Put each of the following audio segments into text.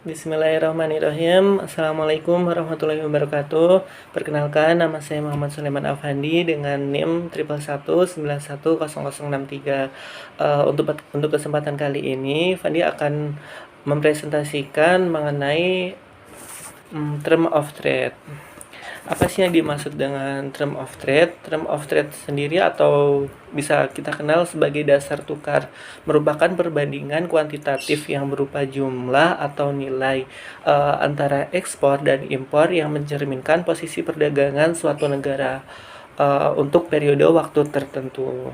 Bismillahirrahmanirrahim. Assalamualaikum warahmatullahi wabarakatuh. Perkenalkan, nama saya Muhammad Sulaiman Afandi dengan NIM 111910063. Untuk kesempatan kali ini, Fandi akan mempresentasikan mengenai term of trade. Apa sih yang dimaksud dengan term of trade? Term of trade sendiri atau bisa kita kenal sebagai dasar tukar merupakan perbandingan kuantitatif yang berupa jumlah atau nilai antara ekspor dan impor yang mencerminkan posisi perdagangan suatu negara untuk periode waktu tertentu.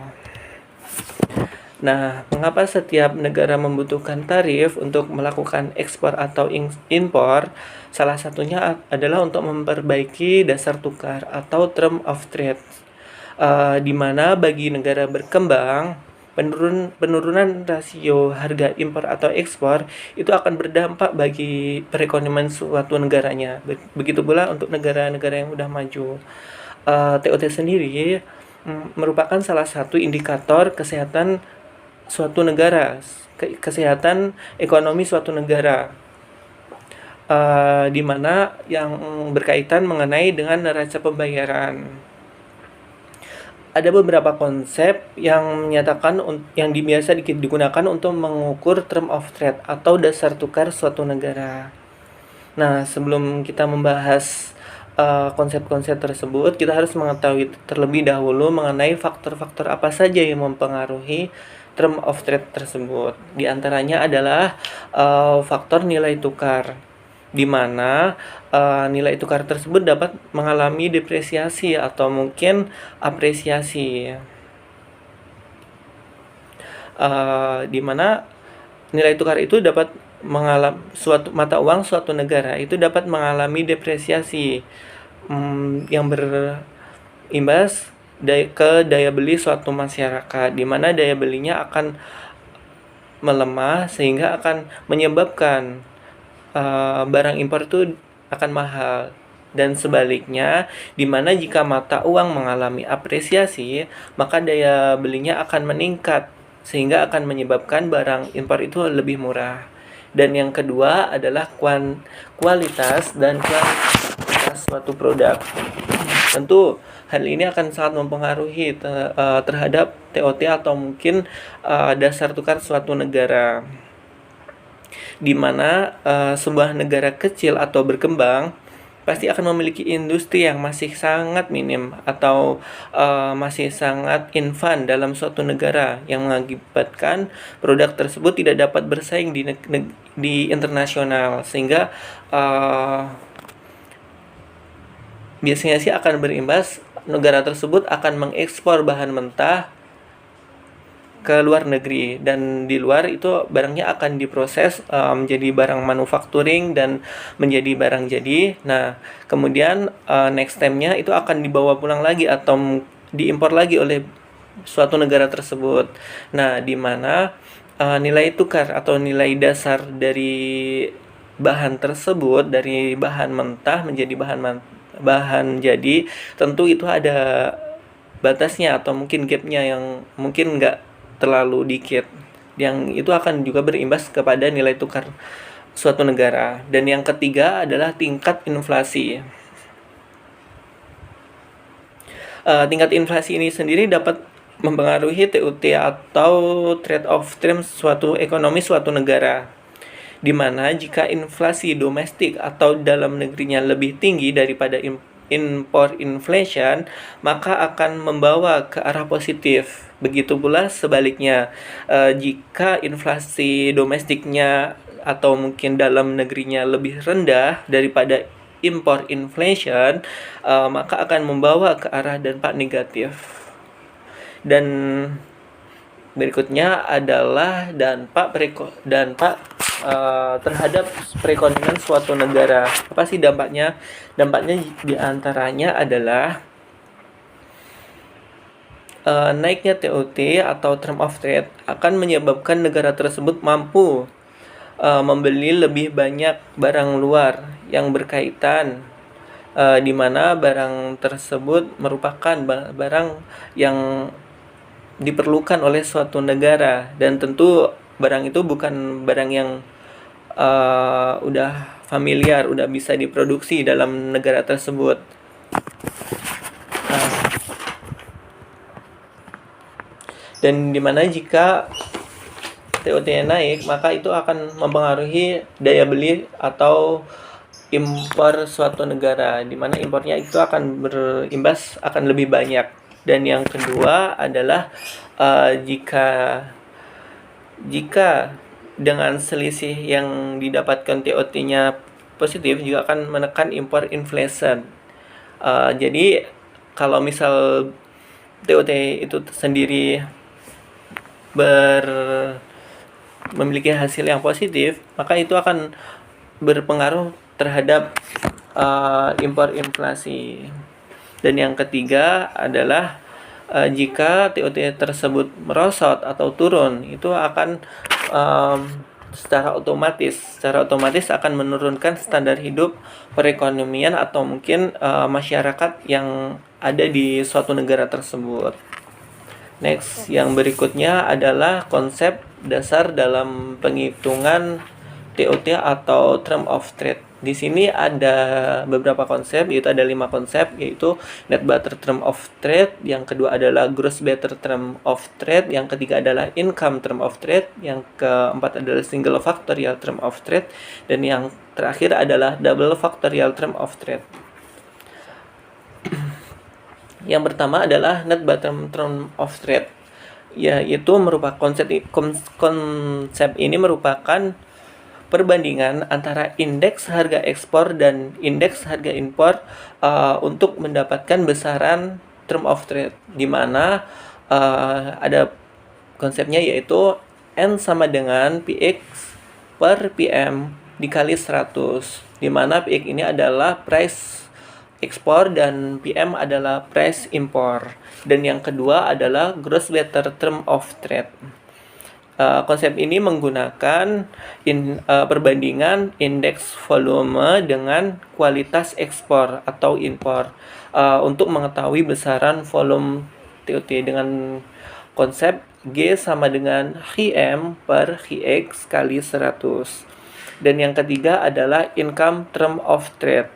Nah, mengapa setiap negara membutuhkan tarif untuk melakukan ekspor atau impor? Salah satunya adalah untuk memperbaiki dasar tukar atau term of trade, di mana bagi negara berkembang, penurunan rasio harga impor atau ekspor itu akan berdampak bagi perekonomian suatu negaranya. Begitu pula untuk negara-negara yang sudah maju. TOT sendiri merupakan salah satu indikator kesehatan suatu negara, kesehatan ekonomi suatu negara, di mana yang berkaitan mengenai dengan neraca pembayaran. Ada beberapa konsep yang menyatakan yang biasa digunakan untuk mengukur term of trade atau dasar tukar suatu negara. Nah, sebelum kita membahas konsep-konsep tersebut, kita harus mengetahui terlebih dahulu mengenai faktor-faktor apa saja yang mempengaruhi term of trade tersebut. Di antaranya adalah faktor nilai tukar, di mana nilai tukar tersebut dapat mengalami depresiasi atau mungkin apresiasi. Di mana nilai tukar itu dapat mengalami suatu mata uang suatu negara itu dapat mengalami depresiasi yang berimbas ke daya beli suatu masyarakat, di mana daya belinya akan melemah sehingga akan menyebabkan barang impor itu akan mahal. Dan sebaliknya, di mana jika mata uang mengalami apresiasi, maka daya belinya akan meningkat sehingga akan menyebabkan barang impor itu lebih murah. Dan yang kedua adalah kualitas dan kuantitas suatu produk. Tentu hal ini akan sangat mempengaruhi terhadap TOT atau mungkin dasar tukar suatu negara, di mana sebuah negara kecil atau berkembang pasti akan memiliki industri yang masih sangat minim atau masih sangat infan dalam suatu negara, yang mengakibatkan produk tersebut tidak dapat bersaing di internasional, sehingga biasanya sih akan berimbas negara tersebut akan mengekspor bahan mentah ke luar negeri, dan di luar itu barangnya akan diproses menjadi barang manufacturing dan menjadi barang jadi. Nah, kemudian next time-nya itu akan dibawa pulang lagi atau diimpor lagi oleh suatu negara tersebut. Nah, di mana nilai tukar atau nilai dasar dari bahan tersebut, dari bahan mentah menjadi bahan jadi, tentu itu ada batasnya atau mungkin gapnya yang mungkin nggak terlalu dikit, yang itu akan juga berimbas kepada nilai tukar suatu negara. Dan yang ketiga adalah tingkat inflasi. Tingkat inflasi ini sendiri dapat mempengaruhi TUT atau trade of terms suatu ekonomi suatu negara, di mana jika inflasi domestik atau dalam negerinya lebih tinggi daripada import inflation, maka akan membawa ke arah positif. Begitu pula sebaliknya, jika inflasi domestiknya atau mungkin dalam negerinya lebih rendah daripada import inflation, maka akan membawa ke arah dampak negatif. Dan berikutnya adalah dampak terhadap perekonomian suatu negara. Apa sih dampaknya? Dampaknya diantaranya adalah naiknya TOT atau term of trade akan menyebabkan negara tersebut mampu membeli lebih banyak barang luar yang berkaitan, di mana barang tersebut merupakan barang yang diperlukan oleh suatu negara, dan tentu barang itu bukan barang yang udah familiar, udah bisa diproduksi dalam negara tersebut. Nah, dan dimana jika TOT-nya naik, maka itu akan mempengaruhi daya beli atau impor suatu negara, di mana impornya itu akan berimbas akan lebih banyak. Dan yang kedua adalah jika dengan selisih yang didapatkan TOT-nya positif juga akan menekan impor inflation. Jadi kalau misal TOT itu sendiri memiliki hasil yang positif, maka itu akan berpengaruh terhadap impor inflasi. Dan yang ketiga adalah jika TOT tersebut merosot atau turun, itu akan secara otomatis akan menurunkan standar hidup perekonomian atau mungkin masyarakat yang ada di suatu negara tersebut. Next, yang berikutnya adalah konsep dasar dalam penghitungan TOT atau Term of Trade. Di sini ada beberapa konsep, yaitu ada 5 konsep, yaitu Net Barter Term of Trade, yang kedua adalah Gross Barter Term of Trade, yang ketiga adalah Income Term of Trade, yang keempat adalah Single Factorial Term of Trade, dan yang terakhir adalah Double Factorial Term of Trade. Yang pertama adalah Net Barter Term of Trade, yaitu merupakan konsep ini merupakan perbandingan antara indeks harga ekspor dan indeks harga impor untuk mendapatkan besaran term of trade, di mana ada konsepnya yaitu N sama dengan PX per PM dikali 100, di mana PX ini adalah price ekspor dan PM adalah price impor. Dan yang kedua adalah Gross Barter Term of Trade. Konsep ini menggunakan perbandingan indeks volume dengan kualitas ekspor atau impor untuk mengetahui besaran volume TOT dengan konsep G sama dengan HM per HX kali 100. Dan yang ketiga adalah Income Term of Trade.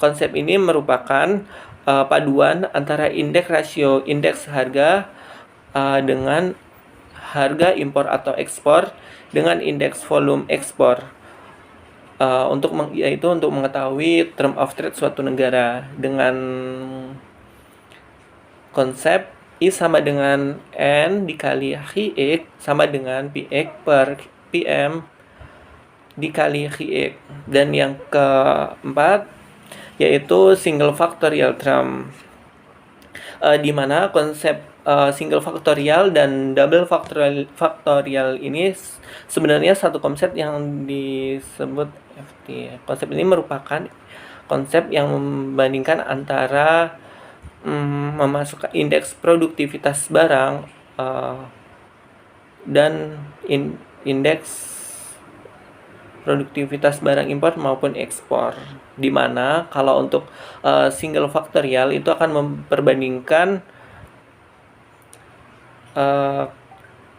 Konsep ini merupakan paduan antara rasio indeks harga dengan harga impor atau ekspor dengan indeks volume ekspor untuk mengetahui term of trade suatu negara dengan konsep I sama dengan N dikali HX sama dengan PX per PM dikali HX. Dan yang keempat yaitu single factorial term, di mana konsep single factorial dan double factorial ini sebenarnya satu konsep yang disebut FT. Konsep ini merupakan konsep yang membandingkan antara memasukkan indeks produktivitas barang dan indeks produktivitas barang impor maupun ekspor, di mana kalau untuk single factorial itu akan memperbandingkan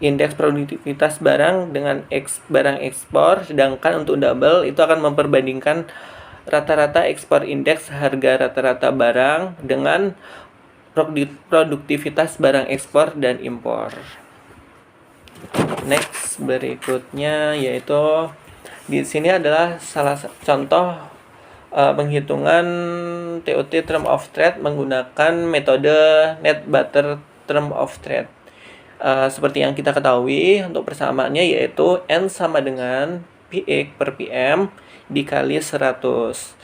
indeks produktivitas barang dengan barang ekspor, sedangkan untuk double itu akan memperbandingkan rata-rata ekspor indeks harga rata-rata barang dengan produktivitas barang ekspor dan impor. Next, berikutnya yaitu di sini adalah salah contoh penghitungan TOT Term of Trade menggunakan metode Net Barter Term of Trade. Seperti yang kita ketahui, untuk persamaannya yaitu N sama dengan PX per PM dikali 100.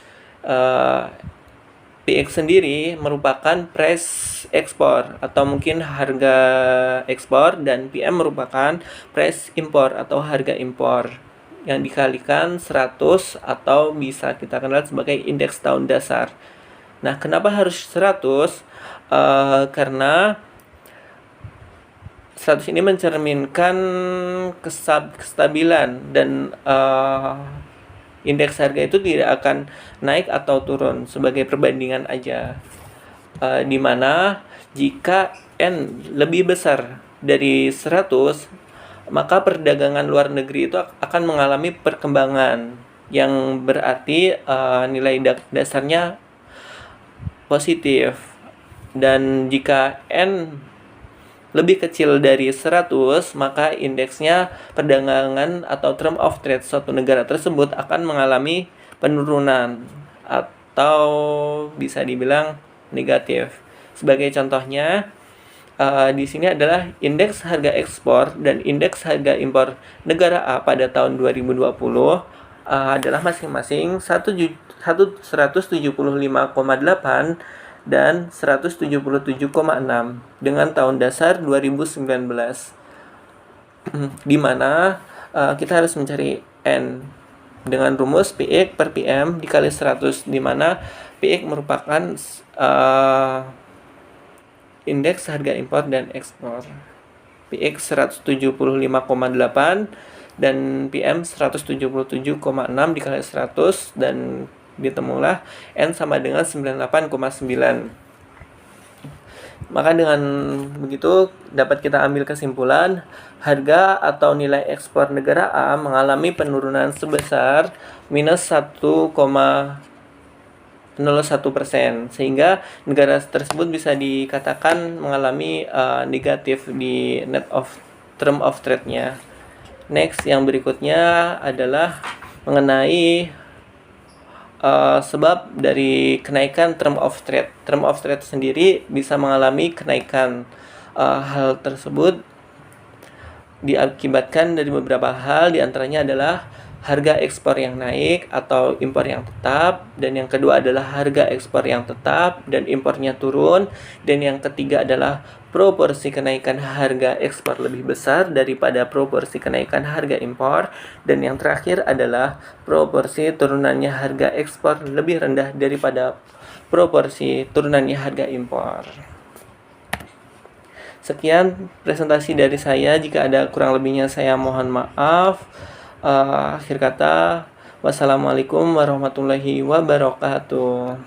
PX sendiri merupakan price ekspor atau mungkin harga ekspor, dan PM merupakan price impor atau harga impor yang dikalikan 100 atau bisa kita kenal sebagai indeks tahun dasar. Nah, kenapa harus 100? Karena 100 ini mencerminkan kestabilan dan indeks harga itu tidak akan naik atau turun, sebagai perbandingan aja. Di mana jika N lebih besar dari 100, maka perdagangan luar negeri itu akan mengalami perkembangan yang berarti nilai dasarnya positif. Dan jika N lebih kecil dari 100, maka indeksnya perdagangan atau term of trade suatu negara tersebut akan mengalami penurunan atau bisa dibilang negatif. Sebagai contohnya, di sini adalah indeks harga ekspor dan indeks harga impor negara A pada tahun 2020 adalah masing-masing 175,8 dan 177,6 dengan tahun dasar 2019. Di mana kita harus mencari N dengan rumus PX per PM dikali 100, di mana PX merupakan indeks harga impor dan ekspor. PX 175,8 dan PM 177,6 dikali 100, dan ditemulah N sama dengan 98,9. Maka dengan begitu dapat kita ambil kesimpulan harga atau nilai ekspor negara A mengalami penurunan sebesar minus 1,01%, sehingga negara tersebut bisa dikatakan mengalami negatif di term of trade-nya. Next, yang berikutnya adalah mengenai sebab dari kenaikan term of trade. Term of trade sendiri bisa mengalami kenaikan. Hal tersebut diakibatkan dari beberapa hal, diantaranya adalah harga ekspor yang naik atau impor yang tetap, dan yang kedua adalah harga ekspor yang tetap dan impornya turun, dan yang ketiga adalah proporsi kenaikan harga ekspor lebih besar daripada proporsi kenaikan harga impor, dan yang terakhir adalah proporsi turunannya harga ekspor lebih rendah daripada proporsi turunannya harga impor. Sekian presentasi dari saya. Jika ada kurang lebihnya saya mohon maaf. Akhir kata, wassalamualaikum warahmatullahi wabarakatuh.